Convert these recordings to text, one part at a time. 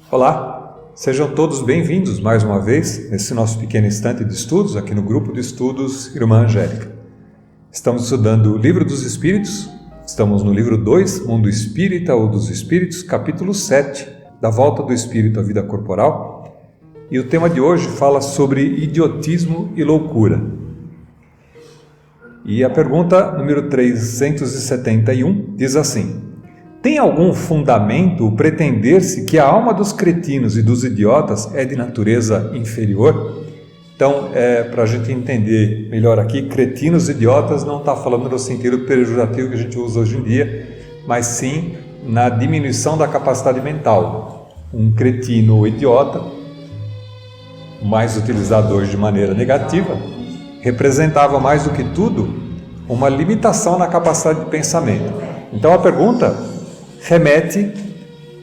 Olá, sejam todos bem-vindos mais uma vez nesse nosso pequeno instante de estudos aqui no grupo de estudos Irmã Angélica. Estamos estudando o Livro dos Espíritos, estamos no livro 2, Mundo Espírita ou dos Espíritos, capítulo 7, da volta do Espírito à vida corporal, e o tema de hoje fala sobre idiotismo e loucura. E a pergunta número 371 diz assim: tem algum fundamento o pretender-se que a alma dos cretinos e dos idiotas é de natureza inferior? Então, para a gente entender melhor aqui, cretinos e idiotas não está falando no sentido pejorativo que a gente usa hoje em dia, mas sim na diminuição da capacidade mental. Um cretino ou idiota, mais utilizado hoje de maneira negativa, representava mais do que tudo uma limitação na capacidade de pensamento. Então a pergunta remete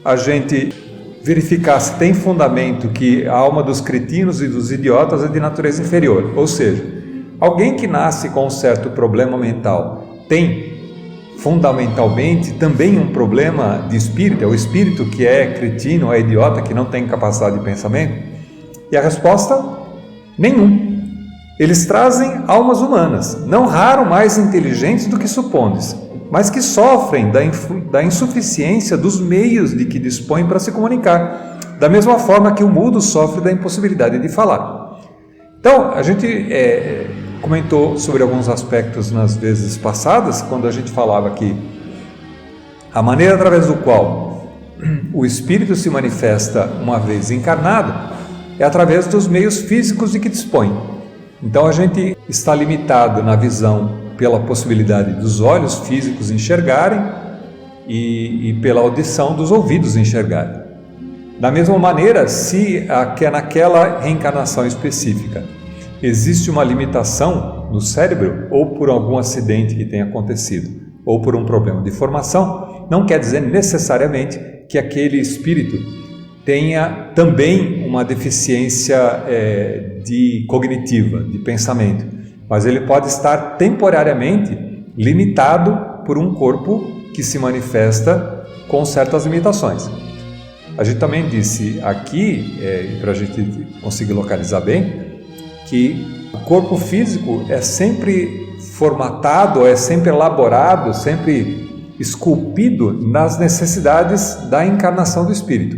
a gente verificar se tem fundamento que a alma dos cretinos e dos idiotas é de natureza inferior. Ou seja, alguém que nasce com um certo problema mental tem fundamentalmente também um problema de espírito, é o espírito que é cretino, é idiota, que não tem capacidade de pensamento? E a resposta? Nenhum. Eles trazem almas humanas, não raro mais inteligentes do que supondes, mas que sofrem da insuficiência dos meios de que dispõem para se comunicar, da mesma forma que o mudo sofre da impossibilidade de falar. Então, a gente comentou sobre alguns aspectos nas vezes passadas, quando a gente falava que a maneira através do qual o espírito se manifesta uma vez encarnado é através dos meios físicos de que dispõe. Então, a gente está limitado na visão pela possibilidade dos olhos físicos enxergarem e pela audição dos ouvidos enxergarem. Da mesma maneira, se naquela reencarnação específica existe uma limitação no cérebro, ou por algum acidente que tenha acontecido, ou por um problema de formação, não quer dizer necessariamente que aquele espírito tenha também uma deficiência cognitiva, de pensamento, mas ele pode estar temporariamente limitado por um corpo que se manifesta com certas limitações. A gente também disse aqui, para a gente conseguir localizar bem, que o corpo físico é sempre formatado, é sempre elaborado, sempre esculpido nas necessidades da encarnação do espírito.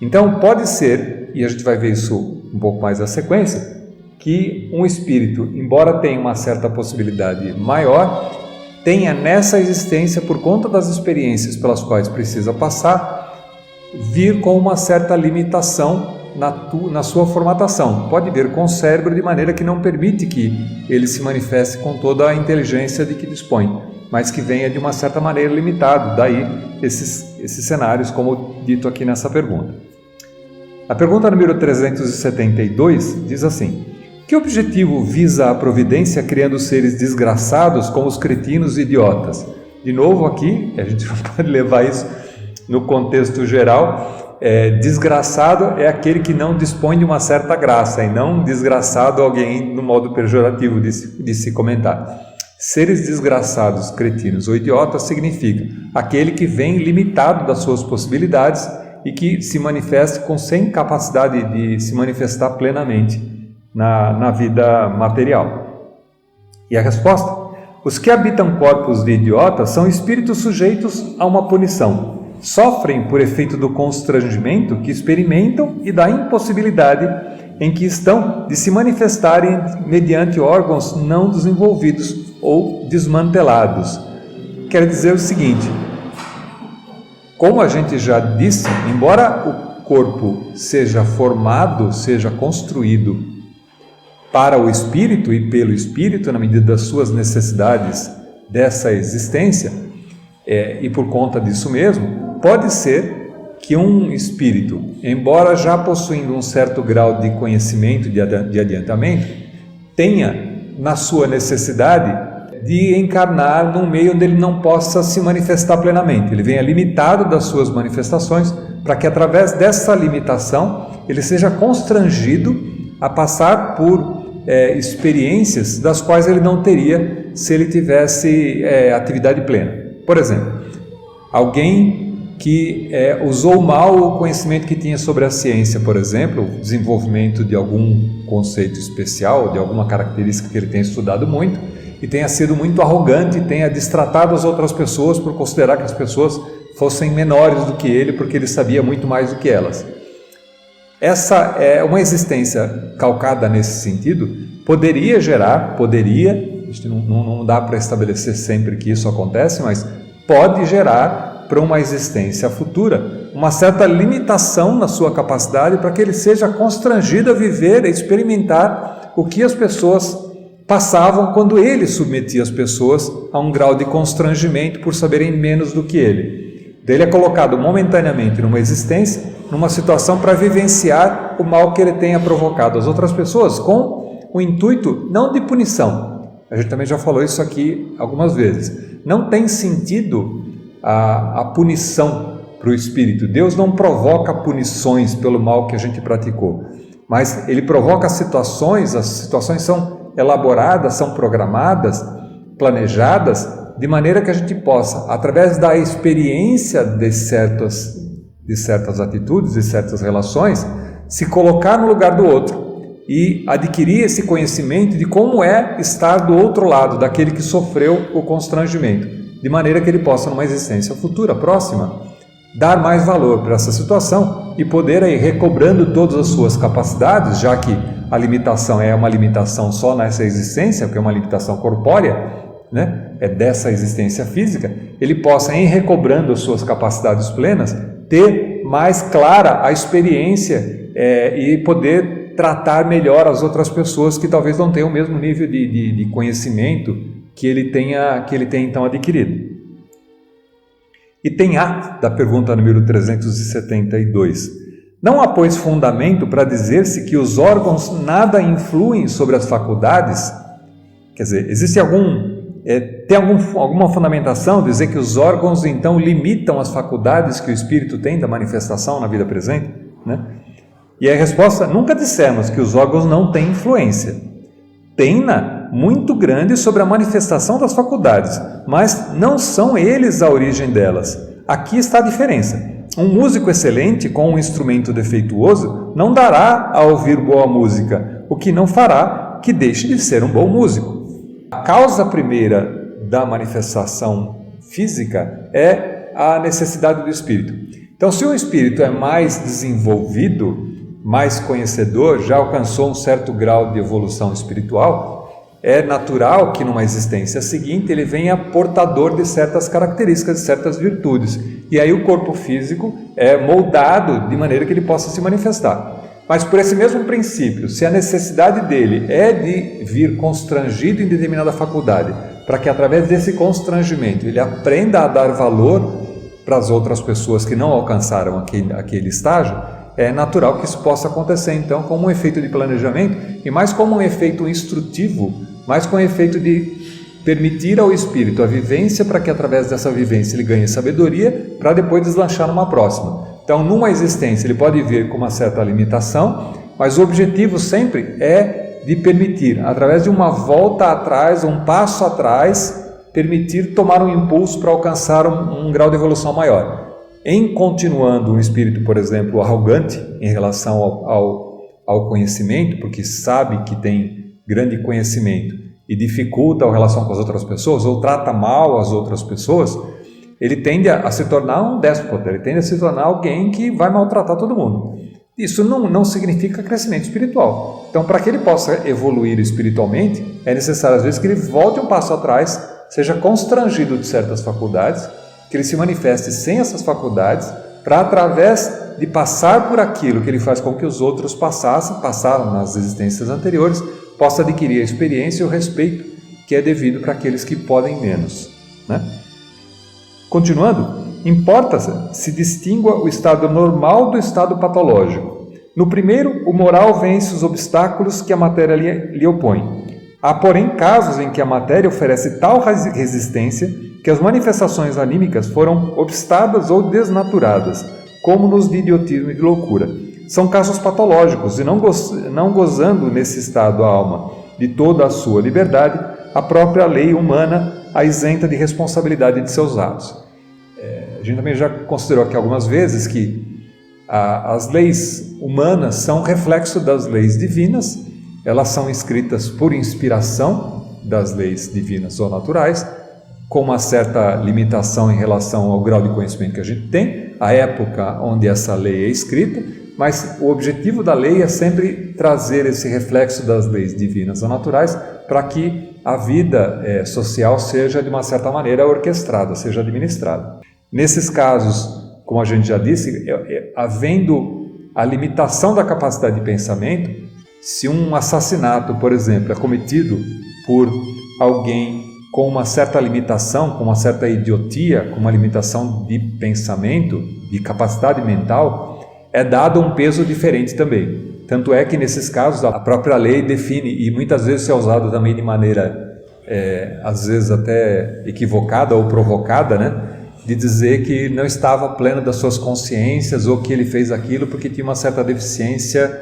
Então pode ser, e a gente vai ver isso um pouco mais na sequência, que um espírito, embora tenha uma certa possibilidade maior, tenha nessa existência, por conta das experiências pelas quais precisa passar, vir com uma certa limitação na sua formatação. Pode vir com o cérebro de maneira que não permite que ele se manifeste com toda a inteligência de que dispõe, mas que venha de uma certa maneira limitado. Daí esses cenários, como dito aqui nessa pergunta. A pergunta número 372 diz assim: que objetivo visa a providência criando seres desgraçados como os cretinos e idiotas? De novo aqui, a gente não pode levar isso no contexto geral, desgraçado é aquele que não dispõe de uma certa graça, e não desgraçado alguém no modo pejorativo de se comentar. Seres desgraçados, cretinos ou idiotas significa aquele que vem limitado das suas possibilidades e que se manifesta sem capacidade de se manifestar plenamente na vida material. E a resposta? Os que habitam corpos de idiotas são espíritos sujeitos a uma punição. Sofrem por efeito do constrangimento que experimentam e da impossibilidade em que estão de se manifestarem mediante órgãos não desenvolvidos ou desmantelados. Quer dizer o seguinte: como a gente já disse, embora o corpo seja formado, seja construído para o espírito e pelo espírito, na medida das suas necessidades dessa existência, e por conta disso mesmo, pode ser que um espírito, embora já possuindo um certo grau de conhecimento, de adiantamento, tenha na sua necessidade de encarnar num meio onde ele não possa se manifestar plenamente. Ele venha limitado das suas manifestações, para que através dessa limitação ele seja constrangido a passar por experiências das quais ele não teria se ele tivesse atividade plena. Por exemplo, alguém que usou mal o conhecimento que tinha sobre a ciência, por exemplo, o desenvolvimento de algum conceito especial, de alguma característica que ele tenha estudado muito, e tenha sido muito arrogante e tenha destratado as outras pessoas por considerar que as pessoas fossem menores do que ele, porque ele sabia muito mais do que elas. Essa é uma existência calcada nesse sentido, poderia, a gente não dá para estabelecer sempre que isso acontece, mas pode gerar para uma existência futura uma certa limitação na sua capacidade para que ele seja constrangido a viver, a experimentar o que as pessoas passavam quando ele submetia as pessoas a um grau de constrangimento por saberem menos do que ele. Ele é colocado momentaneamente numa existência, numa situação para vivenciar o mal que ele tenha provocado às outras pessoas, com o intuito não de punição. A gente também já falou isso aqui algumas vezes. Não tem sentido a punição para o espírito. Deus não provoca punições pelo mal que a gente praticou, mas ele provoca situações, as situações são elaboradas, são programadas, planejadas, de maneira que a gente possa, através da experiência de certas atitudes, de certas relações, se colocar no lugar do outro e adquirir esse conhecimento de como é estar do outro lado, daquele que sofreu o constrangimento, de maneira que ele possa, numa existência futura, próxima, dar mais valor para essa situação e poder ir recobrando todas as suas capacidades, já que a limitação é uma limitação só nessa existência, porque é uma limitação corpórea, né? É dessa existência física, ele possa, em recobrando as suas capacidades plenas, ter mais clara a experiência e poder tratar melhor as outras pessoas que talvez não tenham o mesmo nível de conhecimento que ele tenha então adquirido. Item A da pergunta número 372. Não há, pois, fundamento para dizer-se que os órgãos nada influem sobre as faculdades? Quer dizer, existe alguma fundamentação dizer que os órgãos então limitam as faculdades que o espírito tem da manifestação na vida presente, né? E a resposta: nunca dissemos que os órgãos não têm influência. Tem-na muito grande sobre a manifestação das faculdades, mas não são eles a origem delas. Aqui está a diferença. Um músico excelente com um instrumento defeituoso não dará a ouvir boa música, o que não fará que deixe de ser um bom músico. A causa primeira da manifestação física é a necessidade do espírito. Então, se o espírito é mais desenvolvido, mais conhecedor, já alcançou um certo grau de evolução espiritual, é natural que numa existência seguinte ele venha portador de certas características, de certas virtudes. E aí o corpo físico é moldado de maneira que ele possa se manifestar. Mas por esse mesmo princípio, se a necessidade dele é de vir constrangido em determinada faculdade, para que através desse constrangimento ele aprenda a dar valor para as outras pessoas que não alcançaram aquele estágio, é natural que isso possa acontecer então como um efeito de planejamento e mais como um efeito instrutivo, mais com o efeito de permitir ao espírito a vivência para que através dessa vivência ele ganhe sabedoria para depois deslanchar numa próxima. Então, numa existência ele pode vir com uma certa limitação, mas o objetivo sempre é de permitir, através de uma volta atrás, um passo atrás, permitir tomar um impulso para alcançar um grau de evolução maior. Em continuando um espírito, por exemplo, arrogante em relação ao conhecimento, porque sabe que tem grande conhecimento e dificulta a relação com as outras pessoas, ou trata mal as outras pessoas, ele tende a se tornar um déspota, ele tende a se tornar alguém que vai maltratar todo mundo. Isso não significa crescimento espiritual. Então, para que ele possa evoluir espiritualmente, é necessário, às vezes, que ele volte um passo atrás, seja constrangido de certas faculdades, que ele se manifeste sem essas faculdades, para, através de passar por aquilo que ele faz com que os outros passaram nas existências anteriores, possa adquirir a experiência e o respeito que é devido para aqueles que podem menos, né? Continuando, importa se distingua o estado normal do estado patológico. No primeiro, o moral vence os obstáculos que a matéria lhe opõe. Há, porém, casos em que a matéria oferece tal resistência que as manifestações anímicas foram obstadas ou desnaturadas, como nos de idiotismo e de loucura. São casos patológicos e não gozando nesse estado a alma de toda a sua liberdade, a própria lei humana a isenta de responsabilidade de seus atos. A gente também já considerou aqui algumas vezes que as leis humanas são reflexo das leis divinas, elas são escritas por inspiração das leis divinas ou naturais, com uma certa limitação em relação ao grau de conhecimento que a gente tem, a época onde essa lei é escrita, mas o objetivo da lei é sempre trazer esse reflexo das leis divinas ou naturais para que a vida social seja, de uma certa maneira, orquestrada, seja administrada. Nesses casos, como a gente já disse, havendo a limitação da capacidade de pensamento, se um assassinato, por exemplo, é cometido por alguém com uma certa limitação, com uma certa idiotia, com uma limitação de pensamento, de capacidade mental, é dado um peso diferente também. Tanto é que nesses casos a própria lei define, e muitas vezes é usado também de maneira, às vezes até equivocada ou provocada, né? De dizer que não estava pleno das suas consciências ou que ele fez aquilo porque tinha uma certa deficiência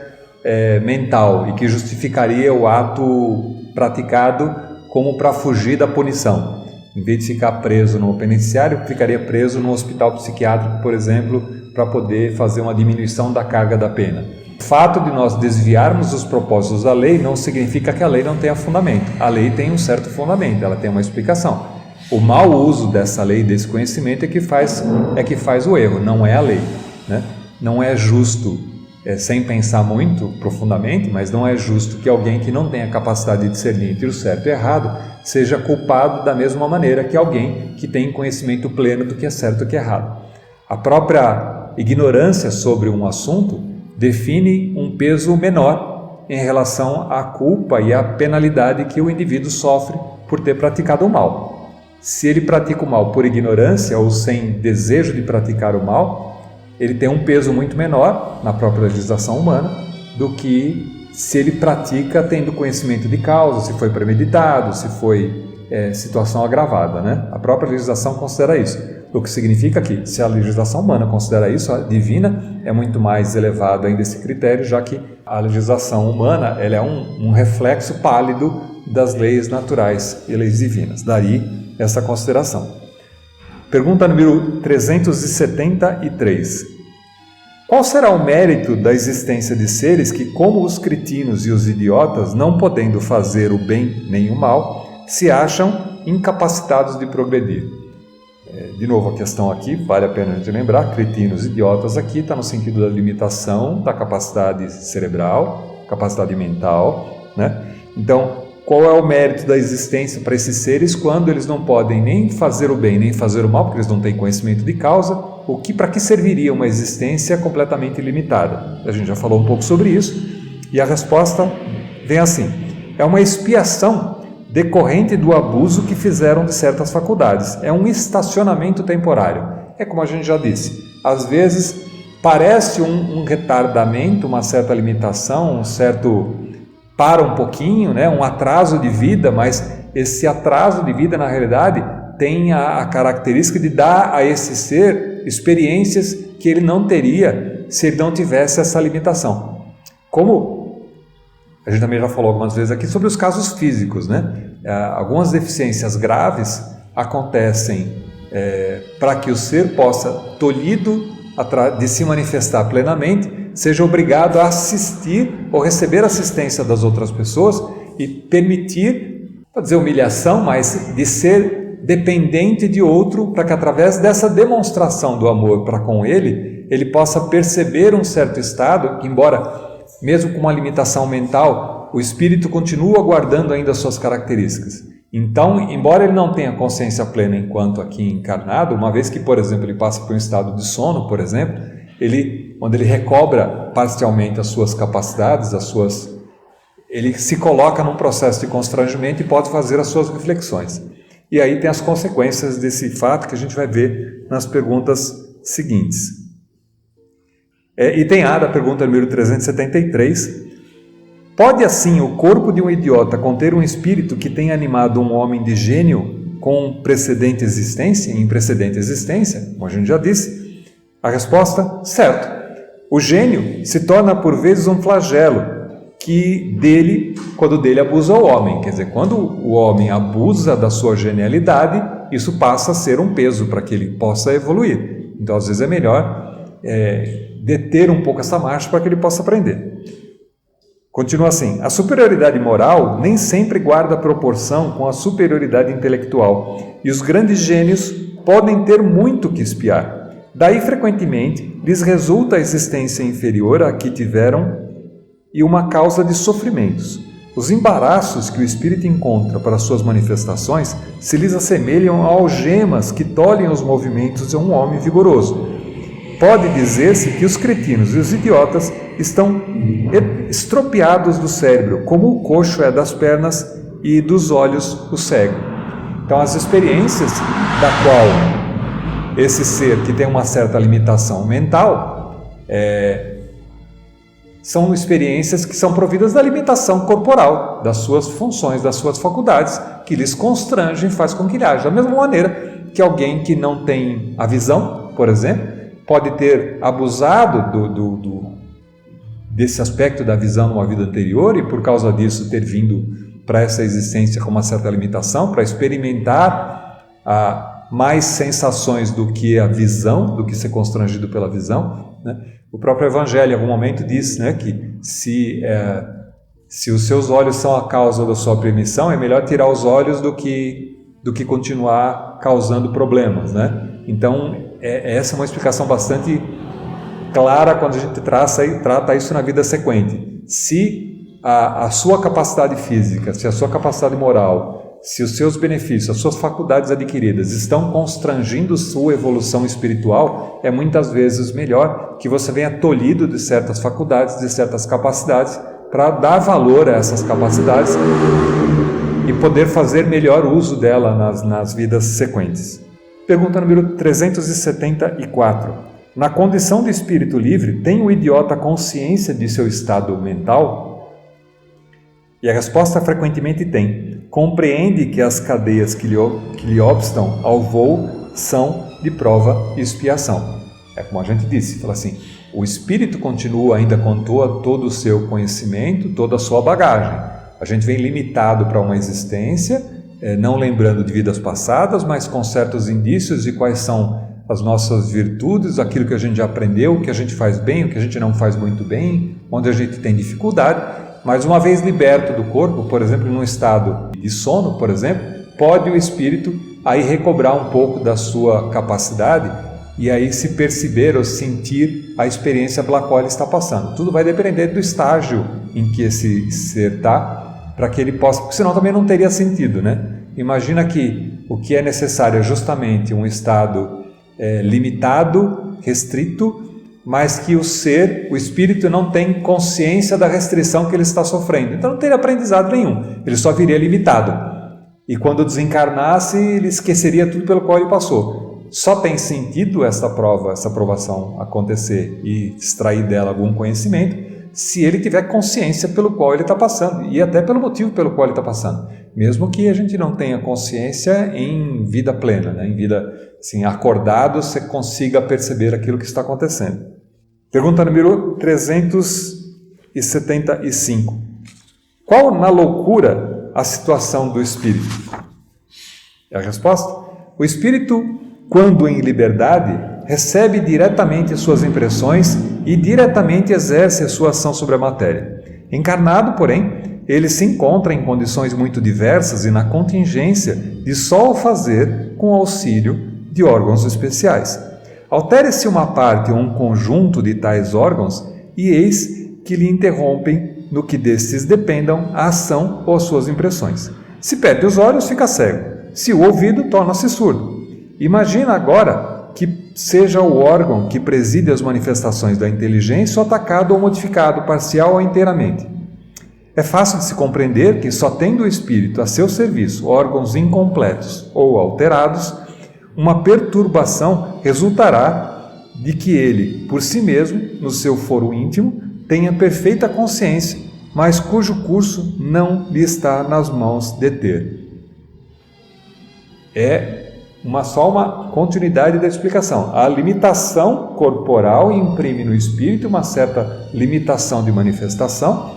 mental e que justificaria o ato praticado como para fugir da punição. Em vez de ficar preso no penitenciário, ficaria preso no hospital psiquiátrico, por exemplo, para poder fazer uma diminuição da carga da pena. O fato de nós desviarmos os propósitos da lei não significa que a lei não tenha fundamento. A lei tem um certo fundamento, ela tem uma explicação. O mau uso dessa lei, desse conhecimento, é que faz o erro, não é a lei, né? Não é justo, sem pensar muito profundamente, mas não é justo que alguém que não tenha capacidade de discernir entre o certo e o errado seja culpado da mesma maneira que alguém que tem conhecimento pleno do que é certo e o que é errado. A própria ignorância sobre um assunto define um peso menor em relação à culpa e à penalidade que o indivíduo sofre por ter praticado o mal. Se ele pratica o mal por ignorância ou sem desejo de praticar o mal, ele tem um peso muito menor na própria legislação humana do que se ele pratica tendo conhecimento de causa, se foi premeditado, se foi situação agravada, né? A própria legislação considera isso. O que significa que, se a legislação humana considera isso, a divina é muito mais elevada ainda esse critério, já que a legislação humana ela é um reflexo pálido das leis naturais e leis divinas. Daí essa consideração. Pergunta número 373. Qual será o mérito da existência de seres que, como os cretinos e os idiotas, não podendo fazer o bem nem o mal, se acham incapacitados de progredir? De novo, a questão aqui, vale a pena a gente lembrar, cretinos e idiotas aqui está no sentido da limitação da capacidade cerebral, capacidade mental, né? Então, qual é o mérito da existência para esses seres quando eles não podem nem fazer o bem nem fazer o mal, porque eles não têm conhecimento de causa? Para que serviria uma existência completamente limitada? A gente já falou um pouco sobre isso e a resposta vem assim: é uma expiação decorrente do abuso que fizeram de certas faculdades. É um estacionamento temporário. É como a gente já disse, às vezes parece um retardamento, uma certa limitação, um certo para um pouquinho, né? Um atraso de vida, mas esse atraso de vida, na realidade, tem a característica de dar a esse ser experiências que ele não teria se ele não tivesse essa limitação. Como a gente também já falou algumas vezes aqui sobre os casos físicos, né? Algumas deficiências graves acontecem para que o ser possa, tolhido de se manifestar plenamente, seja obrigado a assistir ou receber assistência das outras pessoas e permitir, não dizer humilhação, mas de ser dependente de outro, para que através dessa demonstração do amor para com ele possa perceber um certo estado, que embora mesmo com uma limitação mental, o espírito continua guardando ainda as suas características. Então, embora ele não tenha consciência plena enquanto aqui encarnado, uma vez que, por exemplo, ele passa por um estado de sono, por exemplo, onde ele recobra parcialmente as suas capacidades, ele se coloca num processo de constrangimento e pode fazer as suas reflexões. E aí tem as consequências desse fato que a gente vai ver nas perguntas seguintes. Item A da pergunta número 373. Pode assim o corpo de um idiota conter um espírito que tenha animado um homem de gênio com precedente existência, em precedente existência? Como a gente já disse. A resposta, certo. O gênio se torna por vezes um flagelo quando dele abusa o homem. Quer dizer, quando o homem abusa da sua genialidade, isso passa a ser um peso para que ele possa evoluir. Então, às vezes é melhor deter um pouco essa marcha para que ele possa aprender. Continua assim: a superioridade moral nem sempre guarda proporção com a superioridade intelectual, e os grandes gênios podem ter muito que espiar. Daí, frequentemente, lhes resulta a existência inferior à que tiveram e uma causa de sofrimentos. Os embaraços que o espírito encontra para suas manifestações se lhes assemelham a algemas que tolhem os movimentos de um homem vigoroso. Pode dizer-se que os cretinos e os idiotas estão estropiados do cérebro, como o coxo é das pernas e dos olhos o cego. Então, as experiências da qual esse ser que tem uma certa limitação mental são experiências que são providas da limitação corporal, das suas funções, das suas faculdades, que lhes constrangem e faz com que ele age. Da mesma maneira que alguém que não tem a visão, por exemplo, pode ter abusado desse aspecto da visão numa vida anterior e por causa disso ter vindo para essa existência com uma certa limitação, para experimentar mais sensações do que a visão, do que ser constrangido pela visão, né? O próprio Evangelho, em algum momento, diz, né, que se os seus olhos são a causa da sua permissão, é melhor tirar os olhos do que continuar causando problemas, né? Então, essa é uma explicação bastante clara quando a gente trata isso na vida sequente. Se a sua capacidade física, se a sua capacidade moral, se os seus benefícios, as suas faculdades adquiridas estão constrangindo sua evolução espiritual, é muitas vezes melhor que você venha tolhido de certas faculdades, de certas capacidades, para dar valor a essas capacidades e poder fazer melhor uso dela nas vidas sequentes. Pergunta número 374. Na condição de espírito livre, tem o idiota consciência de seu estado mental? E a resposta frequentemente tem. Compreende que as cadeias que lhe obstam ao voo são de prova e expiação. É como a gente disse, fala assim, o espírito continua ainda com todo o seu conhecimento, toda a sua bagagem. A gente vem limitado para uma existência, não lembrando de vidas passadas, mas com certos indícios de quais são as nossas virtudes, aquilo que a gente já aprendeu, o que a gente faz bem, o que a gente não faz muito bem, onde a gente tem dificuldade. Mas uma vez liberto do corpo, por exemplo, num estado de sono, por exemplo, pode o espírito aí recobrar um pouco da sua capacidade e aí se perceber ou sentir a experiência pela qual ele está passando. Tudo vai depender do estágio em que esse ser está, para que ele possa, porque senão também não teria sentido, né? Imagina que o que é necessário é justamente um estado limitado, restrito, mas que o espírito não tem consciência da restrição que ele está sofrendo. Então não teria aprendizado nenhum, ele só viria limitado. E quando desencarnasse, ele esqueceria tudo pelo qual ele passou. Só tem sentido essa provação acontecer e extrair dela algum conhecimento, se ele tiver consciência pelo qual ele está passando, e até pelo motivo pelo qual ele está passando. Mesmo que a gente não tenha consciência em vida plena, né? Em vida assim, acordado, você consiga perceber aquilo que está acontecendo. Pergunta número 375. Qual na loucura a situação do espírito? É a resposta? O espírito, quando em liberdade, recebe diretamente suas impressões e diretamente exerce a sua ação sobre a matéria. Encarnado, porém, ele se encontra em condições muito diversas e na contingência de só o fazer com auxílio de órgãos especiais. Altere-se uma parte ou um conjunto de tais órgãos e eis que lhe interrompem no que destes dependam a ação ou as suas impressões. Se perde os olhos, fica cego. Se o ouvido, torna-se surdo. Imagina agora que seja o órgão que preside as manifestações da inteligência atacado ou modificado, parcial ou inteiramente. É fácil de se compreender que só tendo o espírito a seu serviço órgãos incompletos ou alterados, uma perturbação resultará de que ele, por si mesmo, no seu foro íntimo, tenha perfeita consciência, mas cujo curso não lhe está nas mãos deter. Só uma continuidade da explicação. A limitação corporal imprime no espírito uma certa limitação de manifestação,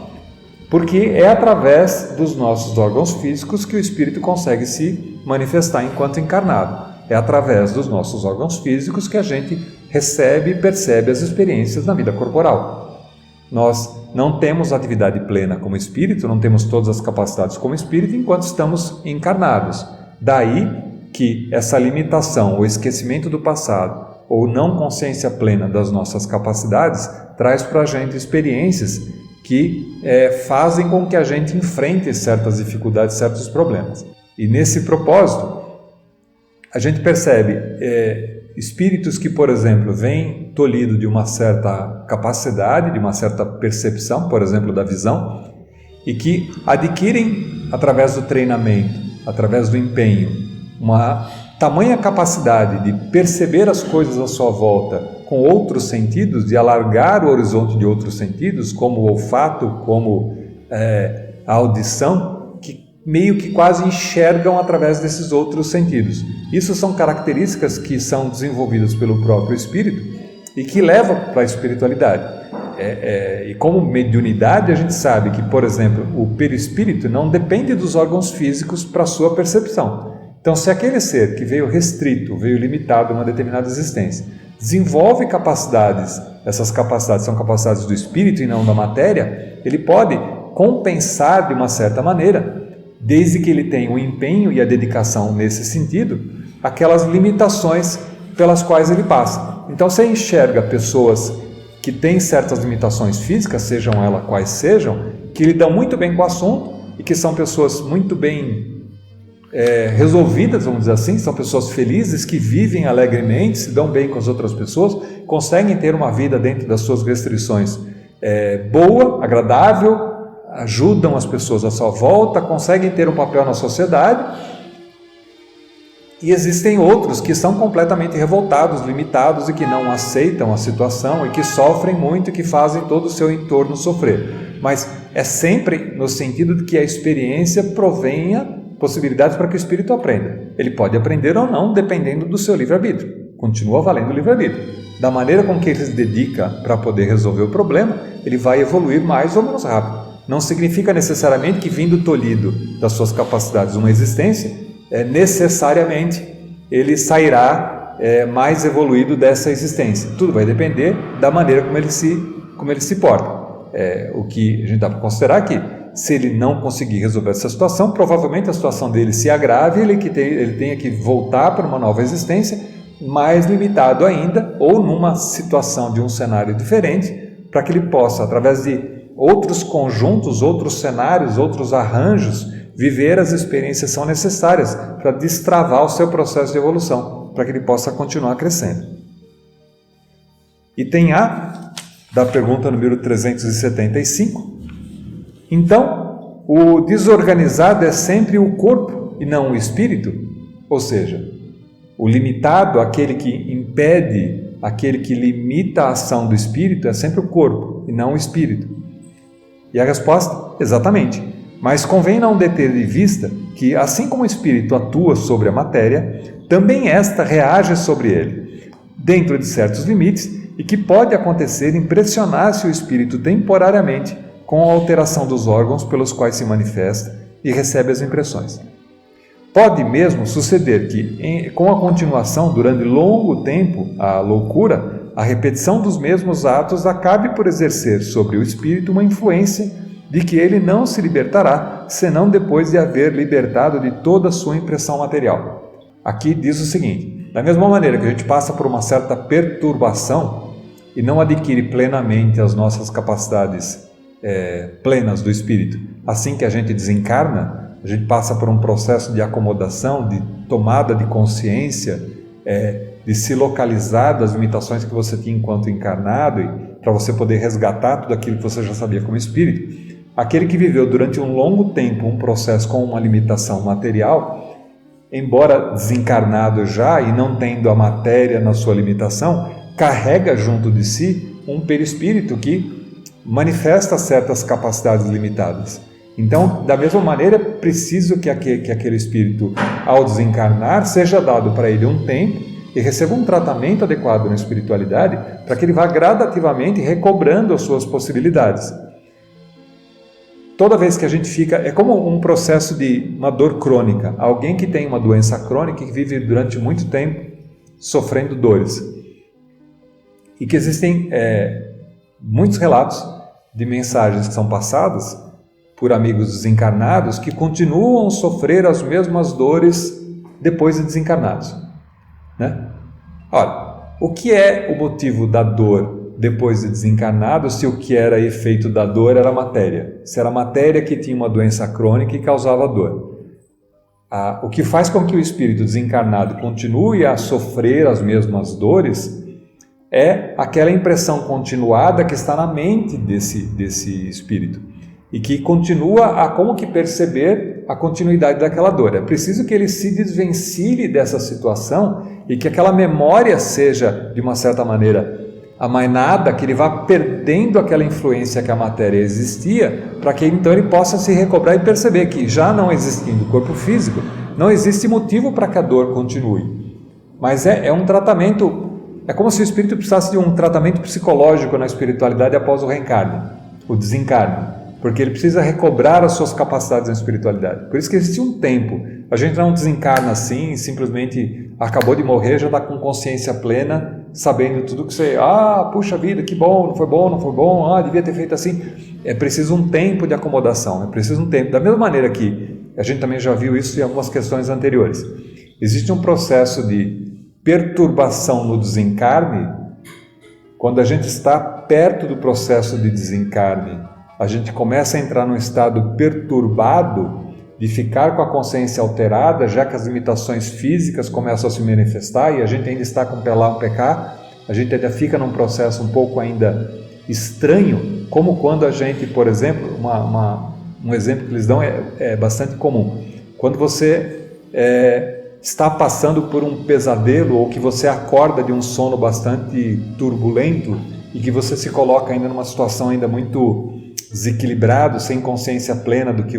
Porque é através dos nossos órgãos físicos que o espírito consegue se manifestar enquanto encarnado. É através dos nossos órgãos físicos que a gente recebe e percebe as experiências na vida corporal. Nós não temos atividade plena como espírito, não temos todas as capacidades como espírito enquanto estamos encarnados. Daí que essa limitação, o esquecimento do passado ou não consciência plena das nossas capacidades traz para a gente experiências que fazem com que a gente enfrente certas dificuldades, certos problemas. E nesse propósito, a gente percebe espíritos que, por exemplo, vêm tolhido de uma certa capacidade, de uma certa percepção, por exemplo, da visão, e que adquirem, através do treinamento, através do empenho, uma tamanha capacidade de perceber as coisas à sua volta com outros sentidos, de alargar o horizonte de outros sentidos, como o olfato, como a audição, que meio que quase enxergam através desses outros sentidos. Isso são características que são desenvolvidas pelo próprio espírito e que levam para a espiritualidade. E como mediunidade, a gente sabe que, por exemplo, o perispírito não depende dos órgãos físicos para a sua percepção. Então, se aquele ser que veio restrito, veio limitado a uma determinada existência, desenvolve capacidades, essas capacidades são capacidades do espírito e não da matéria, ele pode compensar de uma certa maneira, desde que ele tenha o empenho e a dedicação nesse sentido, aquelas limitações pelas quais ele passa. Então, você enxerga pessoas que têm certas limitações físicas, sejam elas quais sejam, que lidam muito bem com o assunto e que são pessoas muito bem resolvidas, vamos dizer assim, são pessoas felizes, que vivem alegremente, se dão bem com as outras pessoas, conseguem ter uma vida dentro das suas restrições boa, agradável, ajudam as pessoas à sua volta, conseguem ter um papel na sociedade. E existem outros que são completamente revoltados, limitados e que não aceitam a situação e que sofrem muito e que fazem todo o seu entorno sofrer. Mas é sempre no sentido de que a experiência provenha possibilidades para que o espírito aprenda. Ele pode aprender ou não, dependendo do seu livre-arbítrio. Continua valendo o livre-arbítrio. Da maneira com que ele se dedica para poder resolver o problema, ele vai evoluir mais ou menos rápido. Não significa necessariamente que, vindo tolhido das suas capacidades uma existência, necessariamente ele sairá mais evoluído dessa existência. Tudo vai depender da maneira como ele se porta. O que a gente dá para considerar aqui, se ele não conseguir resolver essa situação, provavelmente a situação dele se agrave e ele tenha que voltar para uma nova existência, mais limitado ainda, ou numa situação de um cenário diferente, para que ele possa, através de outros conjuntos, outros cenários, outros arranjos, viver as experiências que são necessárias para destravar o seu processo de evolução, para que ele possa continuar crescendo. Item A, da pergunta número 375. Então, o desorganizado é sempre o corpo e não o espírito? Ou seja, o limitado, aquele que impede, aquele que limita a ação do espírito, é sempre o corpo e não o espírito. E a resposta, exatamente. Mas convém não deter de vista que, assim como o espírito atua sobre a matéria, também esta reage sobre ele, dentro de certos limites, e que pode acontecer impressionar-se o espírito temporariamente com a alteração dos órgãos pelos quais se manifesta e recebe as impressões. Pode mesmo suceder que, com a continuação durante longo tempo a loucura, a repetição dos mesmos atos acabe por exercer sobre o espírito uma influência de que ele não se libertará, senão depois de haver libertado de toda a sua impressão material. Aqui diz o seguinte: da mesma maneira que a gente passa por uma certa perturbação e não adquire plenamente as nossas capacidades plenas do espírito, assim que a gente desencarna, a gente passa por um processo de acomodação, de tomada de consciência, de se localizar das limitações que você tinha enquanto encarnado, e para você poder resgatar tudo aquilo que você já sabia como espírito. Aquele que viveu durante um longo tempo um processo com uma limitação material, embora desencarnado já e não tendo a matéria na sua limitação, carrega junto de si um perispírito que manifesta certas capacidades limitadas. Então, da mesma maneira, é preciso que aquele espírito, ao desencarnar, seja dado para ele um tempo e receba um tratamento adequado na espiritualidade para que ele vá gradativamente recobrando as suas possibilidades. toda vez que a gente fica... É como um processo de uma dor crônica. Alguém que tem uma doença crônica que vive durante muito tempo sofrendo dores. E que existem muitos relatos de mensagens que são passadas por amigos desencarnados que continuam a sofrer as mesmas dores depois de desencarnados. Né? Olha, o que é o motivo da dor depois de desencarnado se o que era efeito da dor era a matéria? Se era a matéria que tinha uma doença crônica e causava dor. O que faz com que o espírito desencarnado continue a sofrer as mesmas dores é aquela impressão continuada que está na mente desse espírito e que continua a como que perceber a continuidade daquela dor. É preciso que ele se desvencilhe dessa situação e que aquela memória seja, de uma certa maneira, amainada, que ele vá perdendo aquela influência que a matéria existia, para que então ele possa se recobrar e perceber que, já não existindo o corpo físico, não existe motivo para que a dor continue. Mas é um tratamento, é como se o espírito precisasse de um tratamento psicológico na espiritualidade após o reencarne, o desencarne. Porque ele precisa recobrar as suas capacidades na espiritualidade. Por isso que existe um tempo. A gente não desencarna assim, simplesmente acabou de morrer, já está com consciência plena, sabendo tudo que você... puxa vida, que bom, não foi bom, devia ter feito assim. É preciso um tempo de acomodação, é preciso um tempo. Da mesma maneira que a gente também já viu isso em algumas questões anteriores. Existe um processo de perturbação no desencarne. Quando a gente está perto do processo de desencarne, a gente começa a entrar num estado perturbado de ficar com a consciência alterada, já que as limitações físicas começam a se manifestar e a gente ainda está com um PK, a gente ainda fica num processo um pouco ainda estranho, como quando a gente, por exemplo, um exemplo que eles dão é bastante comum. Quando você está passando por um pesadelo ou que você acorda de um sono bastante turbulento e que você se coloca ainda numa situação ainda muito desequilibrado, sem consciência plena do que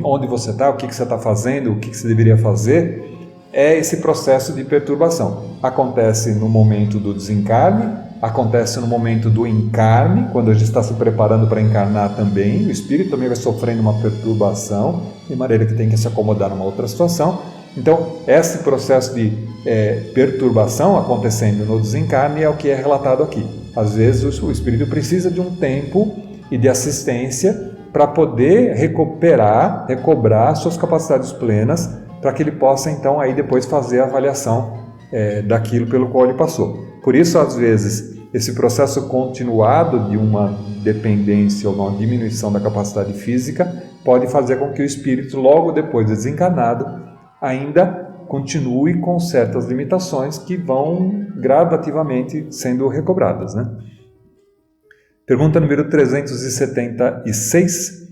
onde você está, o que você está fazendo, o que você deveria fazer, é esse processo de perturbação. Acontece no momento do desencarne, acontece no momento do encarne, quando a gente está se preparando para encarnar também, o espírito também vai sofrendo uma perturbação, de maneira que tem que se acomodar numa outra situação. Então, esse processo de perturbação acontecendo no desencarne é o que é relatado aqui. Às vezes o espírito precisa de um tempo e de assistência para poder recobrar suas capacidades plenas, para que ele possa então aí depois fazer a avaliação daquilo pelo qual ele passou. Por isso, às vezes, esse processo continuado de uma dependência ou uma diminuição da capacidade física pode fazer com que o espírito, logo depois de desencarnado, ainda continue com certas limitações que vão gradativamente sendo recobradas, né? Pergunta número 376.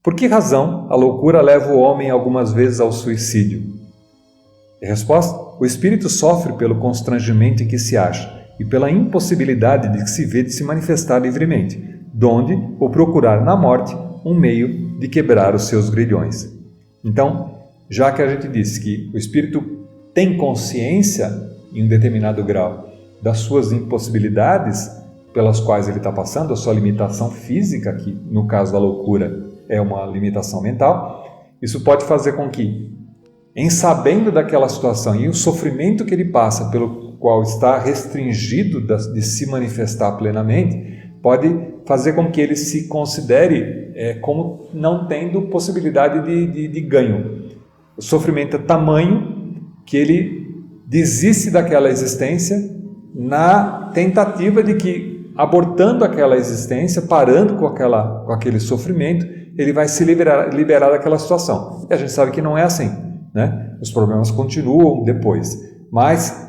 Por que razão a loucura leva o homem algumas vezes ao suicídio? E resposta: o espírito sofre pelo constrangimento em que se acha e pela impossibilidade de que se vê de se manifestar livremente, donde o procurar na morte um meio de quebrar os seus grilhões. Então, já que a gente disse que o espírito tem consciência, em um determinado grau, das suas impossibilidades pelas quais ele está passando, a sua limitação física, que no caso da loucura é uma limitação mental, isso pode fazer com que, em sabendo daquela situação e o sofrimento que ele passa, pelo qual está restringido de se manifestar plenamente, pode fazer com que ele se considere como não tendo possibilidade de ganho. O sofrimento é tamanho que ele desiste daquela existência na tentativa de que, abortando aquela existência, parando com aquele sofrimento, ele vai se liberar daquela situação. E a gente sabe que não é assim, né? Os problemas continuam depois. Mas,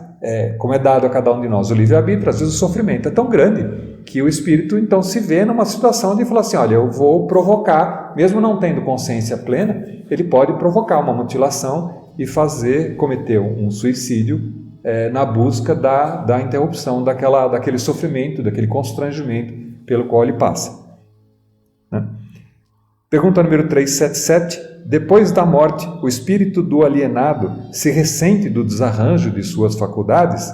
como é dado a cada um de nós o livre-arbítrio, às vezes o sofrimento é tão grande que o espírito então se vê numa situação de falar assim, olha, eu vou provocar, mesmo não tendo consciência plena, ele pode provocar uma mutilação e cometer um suicídio na busca da interrupção daquele sofrimento, daquele constrangimento pelo qual ele passa. Né? Pergunta número 377. Depois da morte, o espírito do alienado se ressente do desarranjo de suas faculdades?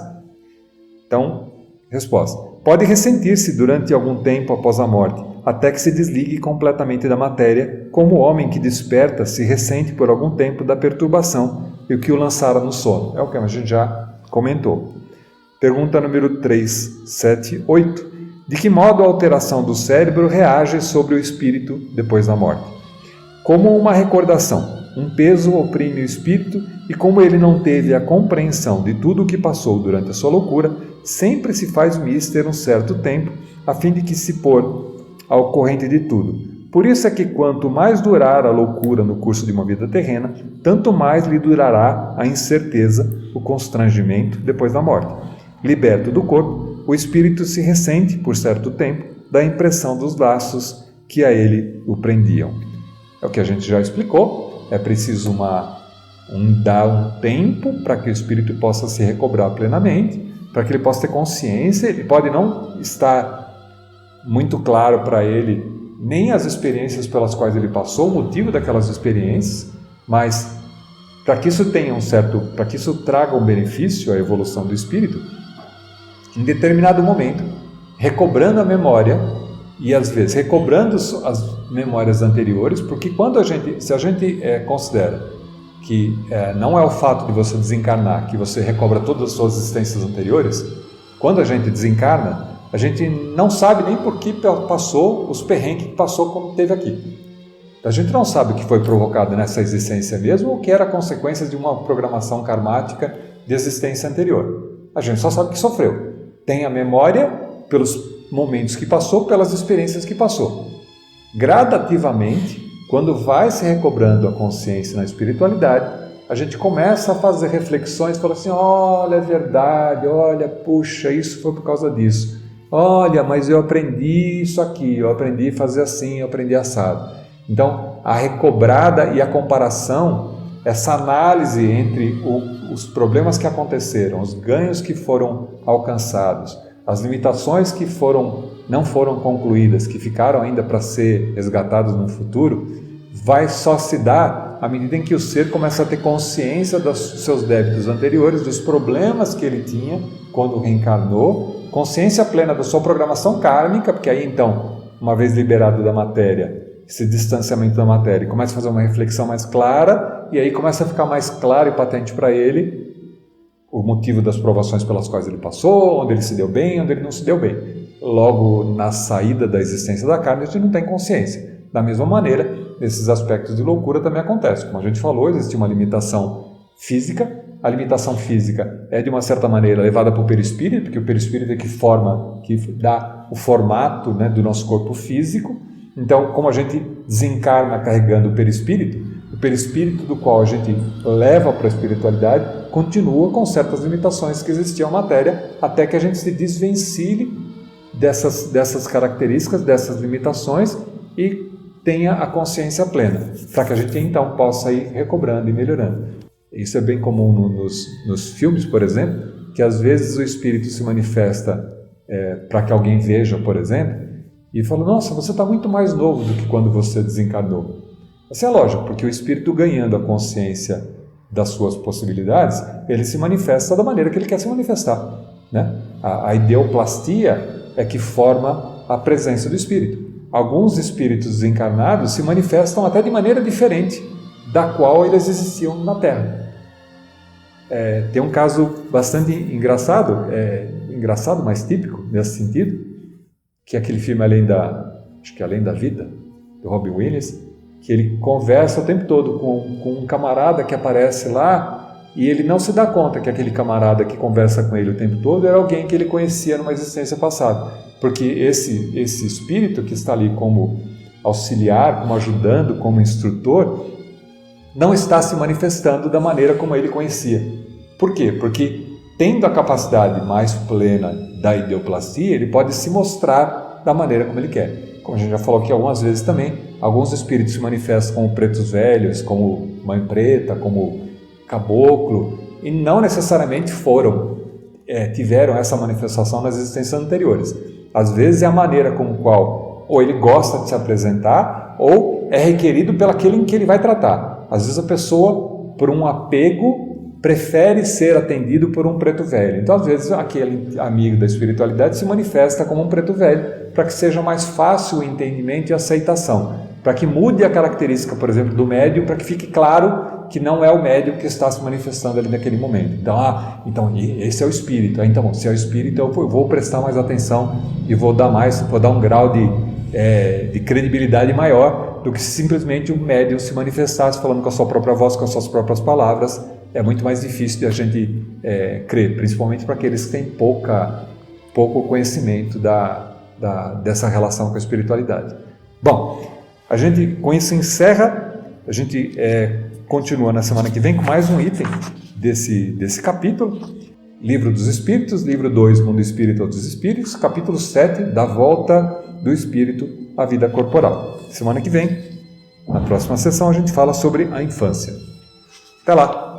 Então, resposta. pode ressentir-se durante algum tempo após a morte, até que se desligue completamente da matéria, como o homem que desperta se ressente por algum tempo da perturbação e o que o lançara no sono. É o que a gente já comentou. Pergunta número 378. De que modo a alteração do cérebro reage sobre o espírito depois da morte? Como uma recordação, um peso oprime o espírito e como ele não teve a compreensão de tudo o que passou durante a sua loucura, sempre se faz mister um certo tempo, a fim de que se pôr ao corrente de tudo. Por isso é que quanto mais durar a loucura no curso de uma vida terrena, tanto mais lhe durará a incerteza, o constrangimento depois da morte. Liberto do corpo, o espírito se ressente, por certo tempo, da impressão dos laços que a ele o prendiam. É o que a gente já explicou, é preciso dar um tempo para que o espírito possa se recobrar plenamente, para que ele possa ter consciência. Ele pode não estar muito claro para ele nem as experiências pelas quais ele passou, o motivo daquelas experiências, mas para que isso tenha para que isso traga um benefício à evolução do espírito, em determinado momento, recobrando a memória e às vezes recobrando as memórias anteriores, porque se a gente considera que não é o fato de você desencarnar que você recobra todas as suas existências anteriores, quando a gente desencarna, a gente não sabe nem por que passou os perrengues que passou como teve aqui. A gente não sabe o que foi provocado nessa existência mesmo ou que era consequência de uma programação karmática de existência anterior. A gente só sabe que sofreu. Tem a memória pelos momentos que passou, pelas experiências que passou. Gradativamente, quando vai se recobrando a consciência na espiritualidade, a gente começa a fazer reflexões, fala assim, olha, é verdade, olha, puxa, isso foi por causa disso. Olha, mas eu aprendi isso aqui, eu aprendi a fazer assim, eu aprendi assado. Então, a recobrada e a comparação, essa análise entre os problemas que aconteceram, os ganhos que foram alcançados, as limitações que não foram concluídas, que ficaram ainda para ser resgatadas no futuro, vai só se dar à medida em que o ser começa a ter consciência dos seus débitos anteriores, dos problemas que ele tinha quando reencarnou, consciência plena da sua programação kármica, porque aí então, uma vez liberado da matéria, esse distanciamento da matéria, começa a fazer uma reflexão mais clara, e aí começa a ficar mais claro e patente para ele o motivo das provações pelas quais ele passou, onde ele se deu bem, onde ele não se deu bem. Logo, na saída da existência da carne, a gente não tem consciência. Da mesma maneira, nesses aspectos de loucura também acontece. Como a gente falou, existe uma limitação física. A limitação física é, de uma certa maneira, levada para o perispírito, porque o perispírito é que dá o formato, né, do nosso corpo físico. Então, como a gente desencarna carregando o perispírito do qual a gente leva para a espiritualidade continua com certas limitações que existiam na matéria, até que a gente se desvencilhe dessas características, dessas limitações e tenha a consciência plena, para que a gente então possa ir recobrando e melhorando. Isso é bem comum nos filmes, por exemplo, que às vezes o espírito se manifesta para que alguém veja, por exemplo, e fala, nossa, você está muito mais novo do que quando você desencarnou. Assim é lógico, porque o espírito, ganhando a consciência das suas possibilidades, ele se manifesta da maneira que ele quer se manifestar, né? A ideoplastia é que forma a presença do espírito. Alguns espíritos desencarnados se manifestam até de maneira diferente da qual eles existiam na Terra. Tem um caso bastante engraçado, mas típico nesse sentido, que é aquele filme Além da Vida, do Robin Williams, que ele conversa o tempo todo com um camarada que aparece lá e ele não se dá conta que aquele camarada que conversa com ele o tempo todo era alguém que ele conhecia numa existência passada. Porque esse espírito que está ali como auxiliar, como ajudando, como instrutor, não está se manifestando da maneira como ele conhecia. Por quê? Porque, tendo a capacidade mais plena da ideoplastia, ele pode se mostrar da maneira como ele quer. Como a gente já falou aqui algumas vezes também, alguns espíritos se manifestam como pretos velhos, como mãe preta, como caboclo, e não necessariamente tiveram essa manifestação nas existências anteriores. Às vezes é a maneira com a qual ou ele gosta de se apresentar, ou é requerido pelo aquele em que ele vai tratar. Às vezes a pessoa, por um apego prefere ser atendido por um preto velho. Então, às vezes, aquele amigo da espiritualidade se manifesta como um preto velho, para que seja mais fácil o entendimento e a aceitação, para que mude a característica, por exemplo, do médium, para que fique claro que não é o médium que está se manifestando ali naquele momento. Então esse é o espírito. Então, se é o espírito, eu vou prestar mais atenção e vou dar um grau de credibilidade maior do que se simplesmente o médium se manifestasse falando com a sua própria voz, com as suas próprias palavras. É muito mais difícil de a gente crer, principalmente para aqueles que têm pouco conhecimento dessa relação com a espiritualidade. Bom, a gente com isso encerra, a gente continua na semana que vem com mais um item desse capítulo, Livro dos Espíritos, livro 2, Mundo Espírita dos Espíritos, capítulo 7, da volta do Espírito à vida corporal. Semana que vem, na próxima sessão, a gente fala sobre a infância. Até lá!